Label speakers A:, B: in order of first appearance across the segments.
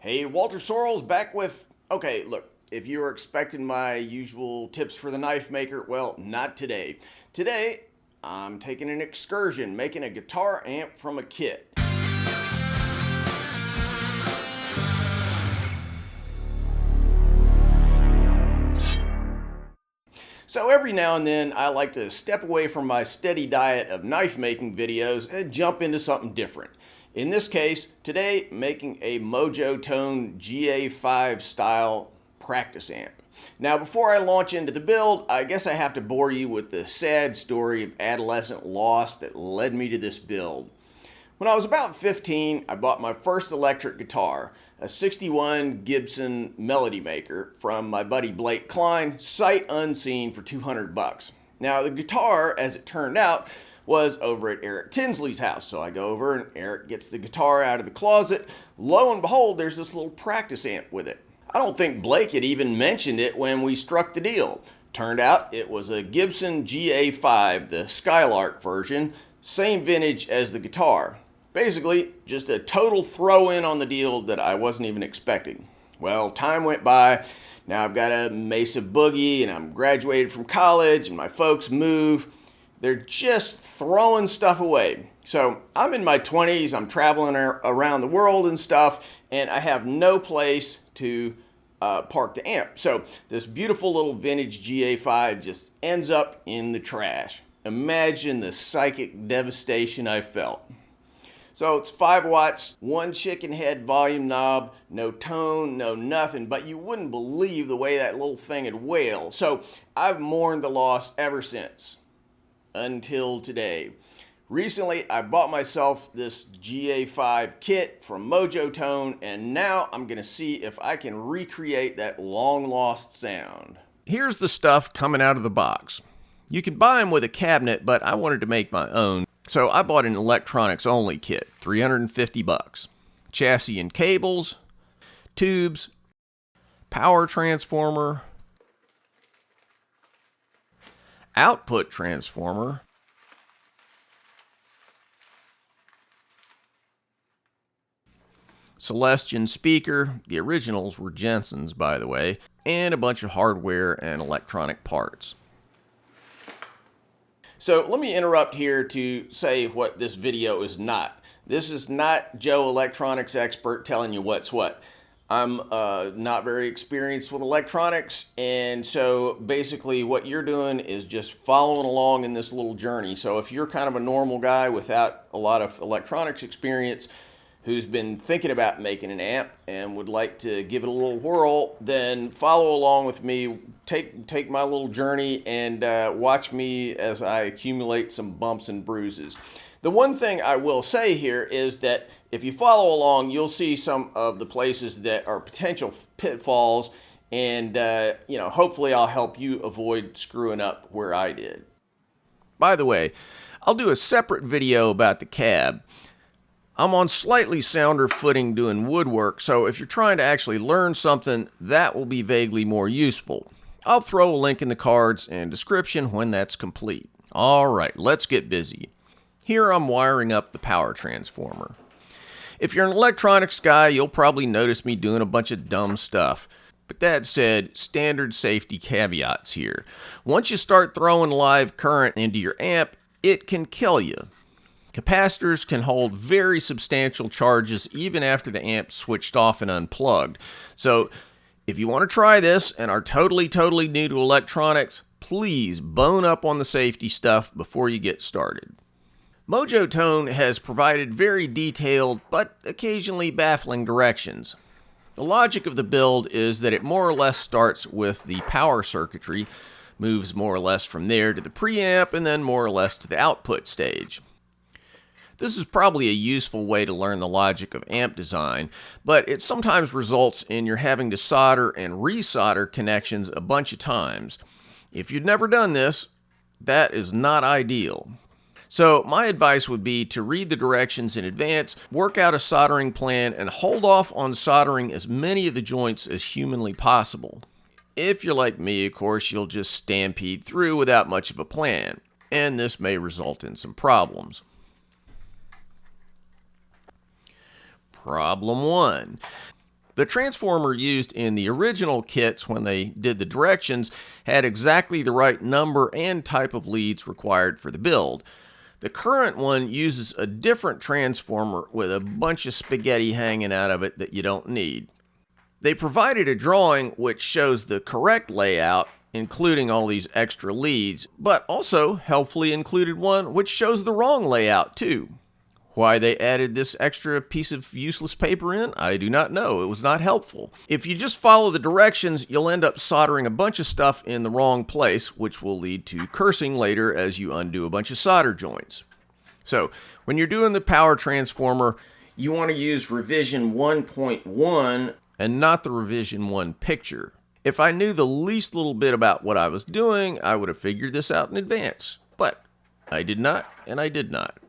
A: Hey, Walter Sorrells back with, okay, look, if you were expecting my usual tips for the knife maker, well, not today. Today, I'm taking an excursion, making a guitar amp from a kit. So every now and then, I like to step away from my steady diet of knife making videos and jump into something different. In this case, today, making a Mojotone GA-5 style practice amp. Now, before I launch into the build, I guess I have to bore you with the sad story of adolescent loss that led me to this build. When I was about 15, I bought my first electric guitar, a 61 Gibson Melody Maker from my buddy Blake Klein, sight unseen for 200 bucks. Now, the guitar, as it turned out, was over at Eric Tinsley's house. So I go over and Eric gets the guitar out of the closet. Lo and behold, there's this little practice amp with it. I don't think Blake had even mentioned it when we struck the deal. Turned out it was a Gibson GA-5, the Skylark version, same vintage as the guitar. Basically, just a total throw-in on the deal that I wasn't even expecting. Well, time went by. Now I've got a Mesa Boogie and I'm graduated from college and my folks move. They're just throwing stuff away. So I'm in my 20s, I'm traveling around the world and stuff, and I have no place to park the amp. So this beautiful little vintage GA-5 just ends up in the trash. Imagine the psychic devastation I felt. So it's 5 watts, 1 chicken head volume knob, no tone, no nothing, but you wouldn't believe the way that little thing had wailed. So I've mourned the loss ever since. Until today. Recently, I bought myself this GA-5 kit from Mojotone, and now I'm going to see if I can recreate that long-lost sound. Here's the stuff coming out of the box. You can buy them with a cabinet, but I wanted to make my own, so I bought an electronics-only kit, 350 bucks. Chassis and cables, tubes, power transformer, output transformer, Celestion speaker, the originals were Jensen's by the way, and a bunch of hardware and electronic parts. So let me interrupt here to say what this video is not. This is not Joe Electronics Expert telling you what's what. I'm not very experienced with electronics, and so basically what you're doing is just following along in this little journey. So if you're kind of a normal guy without a lot of electronics experience who's been thinking about making an amp and would like to give it a little whirl, then follow along with me, take my little journey and watch me as I accumulate some bumps and bruises. The one thing I will say here is that if you follow along, you'll see some of the places that are potential pitfalls, and hopefully I'll help you avoid screwing up where I did. By the way, I'll do a separate video about the cab. I'm on slightly sounder footing doing woodwork, so if you're trying to actually learn something, that will be vaguely more useful. I'll throw a link in the cards and description when that's complete. All right, let's get busy. Here I'm wiring up the power transformer. If you're an electronics guy, you'll probably notice me doing a bunch of dumb stuff. But that said, standard safety caveats here. Once you start throwing live current into your amp, it can kill you. Capacitors can hold very substantial charges even after the amp's switched off and unplugged. So if you want to try this and are totally new to electronics, please bone up on the safety stuff before you get started. Mojotone has provided very detailed but occasionally baffling directions. The logic of the build is that it more or less starts with the power circuitry, moves more or less from there to the preamp, and then more or less to the output stage. This is probably a useful way to learn the logic of amp design, but it sometimes results in your having to solder and resolder connections a bunch of times. If you've never done this, that is not ideal. So my advice would be to read the directions in advance, work out a soldering plan, and hold off on soldering as many of the joints as humanly possible. If you're like me, of course, you'll just stampede through without much of a plan, and this may result in some problems. Problem 1. The transformer used in the original kits when they did the directions had exactly the right number and type of leads required for the build. The current one uses a different transformer with a bunch of spaghetti hanging out of it that you don't need. They provided a drawing which shows the correct layout, including all these extra leads, but also helpfully included one which shows the wrong layout too. Why they added this extra piece of useless paper in, I do not know. It was not helpful. If you just follow the directions, you'll end up soldering a bunch of stuff in the wrong place, which will lead to cursing later as you undo a bunch of solder joints. So, when you're doing the power transformer, you want to use revision 1.1 and not the revision 1 picture. If I knew the least little bit about what I was doing, I would have figured this out in advance. But I did not, and I did not.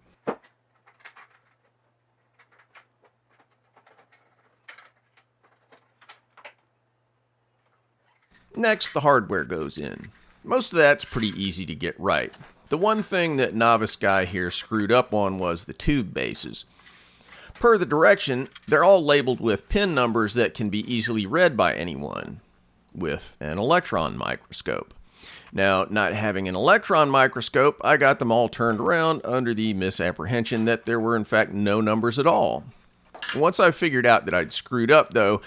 A: Next, the hardware goes in. Most of that's pretty easy to get right. The one thing that Novice Guy here screwed up on was the tube bases. Per the direction, they're all labeled with pin numbers that can be easily read by anyone with an electron microscope. Now, not having an electron microscope, I got them all turned around under the misapprehension that there were in fact no numbers at all. Once I figured out that I'd screwed up though,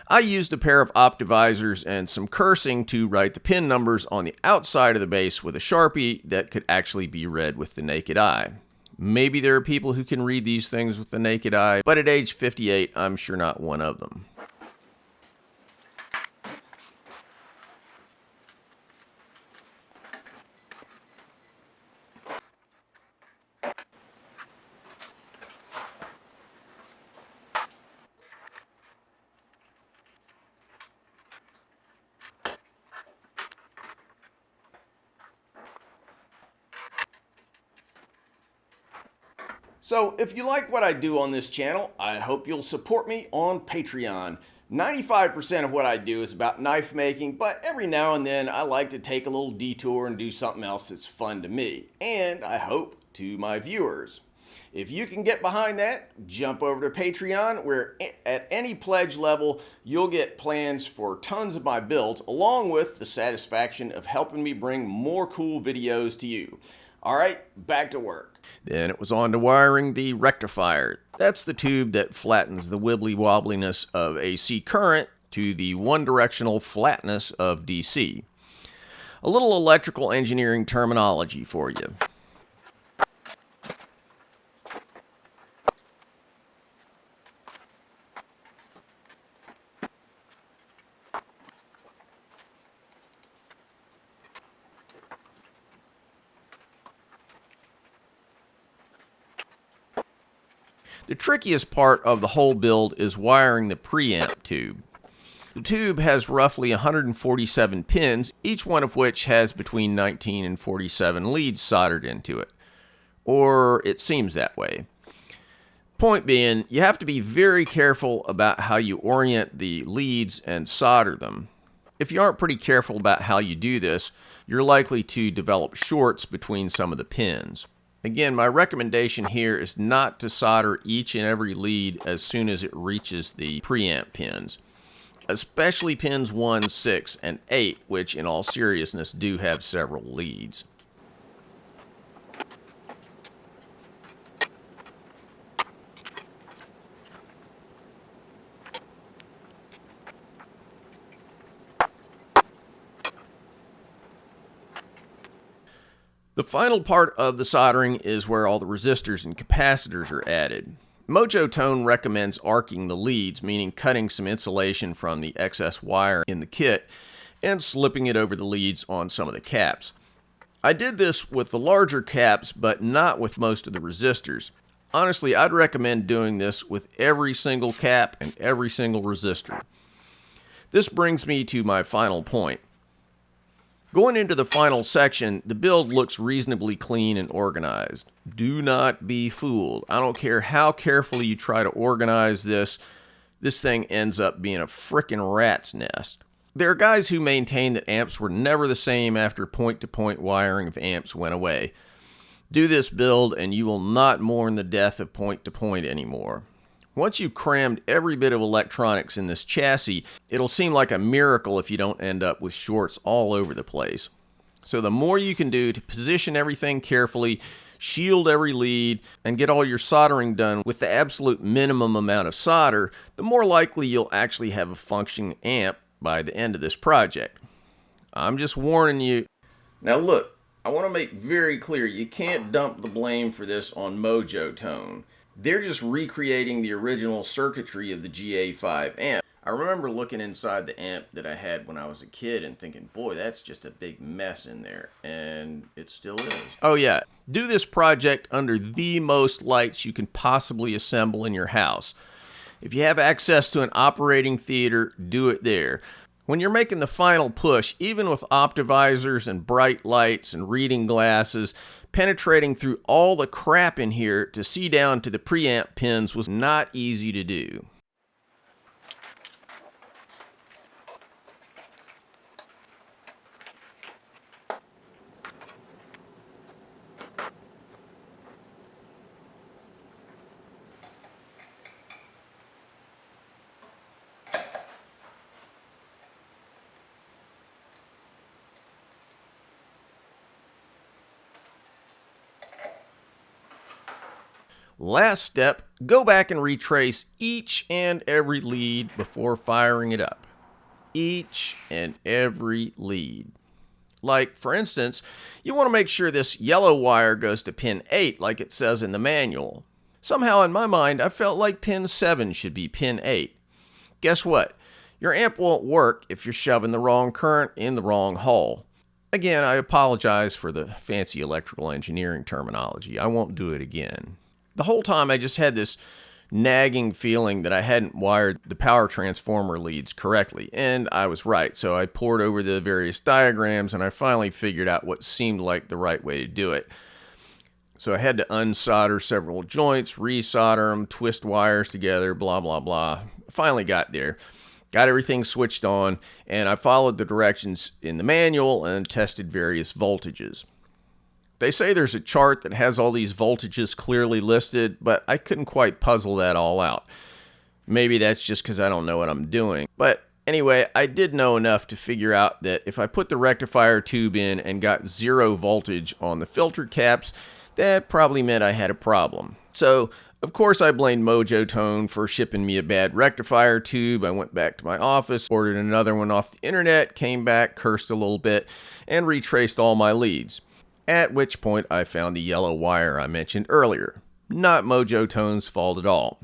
A: I used a pair of optivisors and some cursing to write the pin numbers on the outside of the base with a Sharpie that could actually be read with the naked eye. Maybe there are people who can read these things with the naked eye, but at age 58, I'm sure not one of them. So if you like what I do on this channel, I hope you'll support me on Patreon. 95% of what I do is about knife making, but every now and then I like to take a little detour and do something else that's fun to me, and I hope to my viewers. If you can get behind that, jump over to Patreon, where at any pledge level, you'll get plans for tons of my builds, along with the satisfaction of helping me bring more cool videos to you. All right, back to work. Then it was on to wiring the rectifier. That's the tube that flattens the wibbly-wobbliness of AC current to the one-directional flatness of DC. A little electrical engineering terminology for you. The trickiest part of the whole build is wiring the preamp tube. The tube has roughly 147 pins, each one of which has between 19 and 47 leads soldered into it. Or it seems that way. Point being, you have to be very careful about how you orient the leads and solder them. If you aren't pretty careful about how you do this, you're likely to develop shorts between some of the pins. Again, my recommendation here is not to solder each and every lead as soon as it reaches the preamp pins, especially pins 1, 6, and 8, which in all seriousness do have several leads. The final part of the soldering is where all the resistors and capacitors are added. Mojotone recommends arcing the leads, meaning cutting some insulation from the excess wire in the kit and slipping it over the leads on some of the caps. I did this with the larger caps, but not with most of the resistors. Honestly, I'd recommend doing this with every single cap and every single resistor. This brings me to my final point. Going into the final section, the build looks reasonably clean and organized. Do not be fooled. I don't care how carefully you try to organize this thing ends up being a frickin' rat's nest. There are guys who maintain that amps were never the same after point-to-point wiring of amps went away. Do this build and you will not mourn the death of point-to-point anymore. Once you've crammed every bit of electronics in this chassis, it'll seem like a miracle if you don't end up with shorts all over the place. So the more you can do to position everything carefully, shield every lead, and get all your soldering done with the absolute minimum amount of solder, the more likely you'll actually have a functioning amp by the end of this project. I'm just warning you. Now look, I want to make very clear you can't dump the blame for this on Mojotone. They're just recreating the original circuitry of the GA-5 amp. I remember looking inside the amp that I had when I was a kid and thinking, boy, that's just a big mess in there. And it still is. Oh yeah, do this project under the most lights you can possibly assemble in your house. If you have access to an operating theater, do it there. When you're making the final push, even with optimizers and bright lights and reading glasses, penetrating through all the crap in here to see down to the preamp pins was not easy to do. Last step, go back and retrace each and every lead before firing it up. Each and every lead. Like, for instance, you want to make sure this yellow wire goes to pin 8 like it says in the manual. Somehow in my mind, I felt like pin 7 should be pin 8. Guess what? Your amp won't work if you're shoving the wrong current in the wrong hole. Again, I apologize for the fancy electrical engineering terminology. I won't do it again. The whole time I just had this nagging feeling that I hadn't wired the power transformer leads correctly, and I was right. So I pored over the various diagrams and I finally figured out what seemed like the right way to do it. So I had to unsolder several joints, resolder them, twist wires together, blah, blah, blah. Finally got there. Got everything switched on, and I followed the directions in the manual and tested various voltages. They say there's a chart that has all these voltages clearly listed, but I couldn't quite puzzle that all out. Maybe that's just because I don't know what I'm doing. But anyway, I did know enough to figure out that if I put the rectifier tube in and got 0 voltage on the filter caps, that probably meant I had a problem. So, of course, I blamed Mojotone for shipping me a bad rectifier tube. I went back to my office, ordered another one off the internet, came back, cursed a little bit, and retraced all my leads. At which point I found the yellow wire I mentioned earlier. Not Mojotone's fault at all.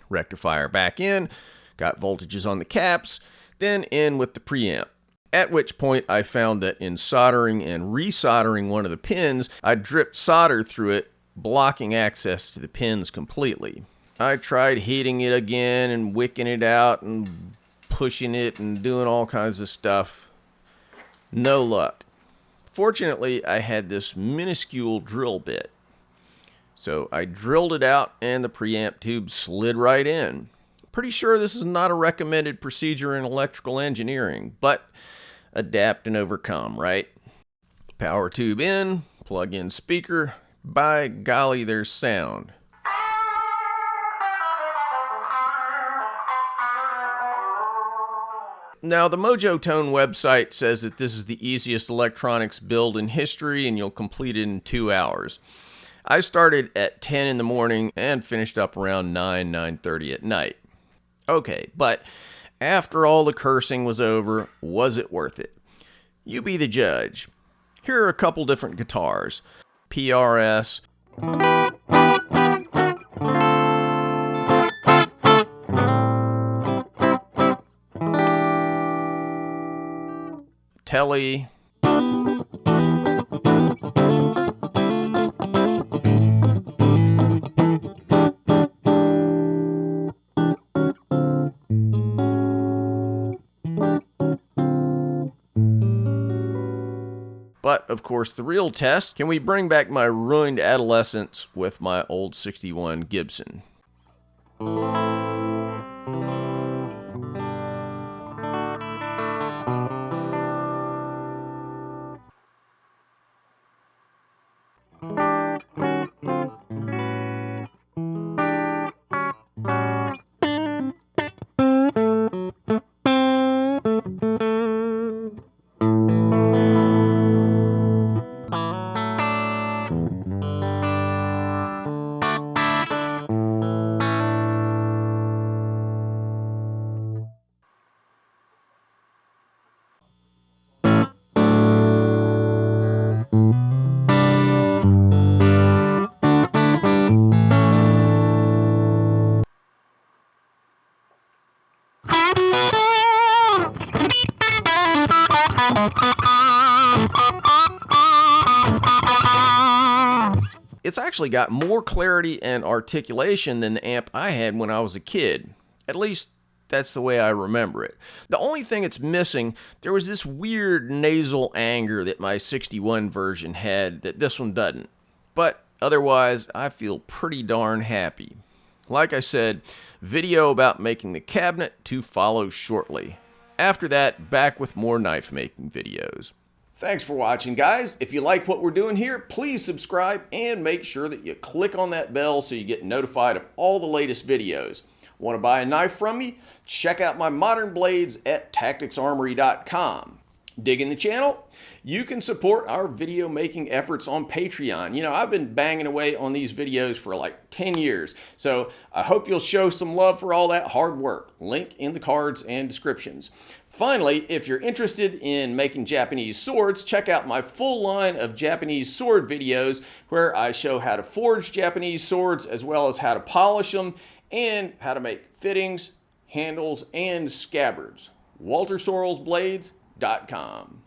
A: Rectifier back in, got voltages on the caps, then in with the preamp. At which point I found that in soldering and resoldering one of the pins, I dripped solder through it, blocking access to the pins completely. I tried heating it again and wicking it out and pushing it and doing all kinds of stuff. No luck. Fortunately, I had this minuscule drill bit. So I drilled it out and the preamp tube slid right in. Pretty sure this is not a recommended procedure in electrical engineering, but adapt and overcome, right? Power tube in, plug in speaker, by golly, there's sound. Now, the Mojotone website says that this is the easiest electronics build in history and you'll complete it in 2 hours. I started at 10 in the morning and finished up around 9:30 at night. Okay, but after all the cursing was over, was it worth it? You be the judge. Here are a couple different guitars. PRS, Telly, but of course the real test, can we bring back my ruined adolescence with my old 61 Gibson? It's actually got more clarity and articulation than the amp I had when I was a kid. At least, that's the way I remember it. The only thing it's missing, there was this weird nasal anger that my 61 version had that this one doesn't. But otherwise, I feel pretty darn happy. Like I said, video about making the cabinet to follow shortly. After that, back with more knife making videos. Thanks for watching, guys. If you like what we're doing here, please subscribe and make sure that you click on that bell so you get notified of all the latest videos. Want to buy a knife from me? Check out my modern blades at tacticsarmory.com. Digging the channel? You can support our video making efforts on Patreon. You know, I've been banging away on these videos for like 10 years, so I hope you'll show some love for all that hard work. Link in the cards and descriptions. Finally, if you're interested in making Japanese swords, check out my full line of Japanese sword videos where I show how to forge Japanese swords as well as how to polish them and how to make fittings, handles, and scabbards. WalterSorrellsBlades.com.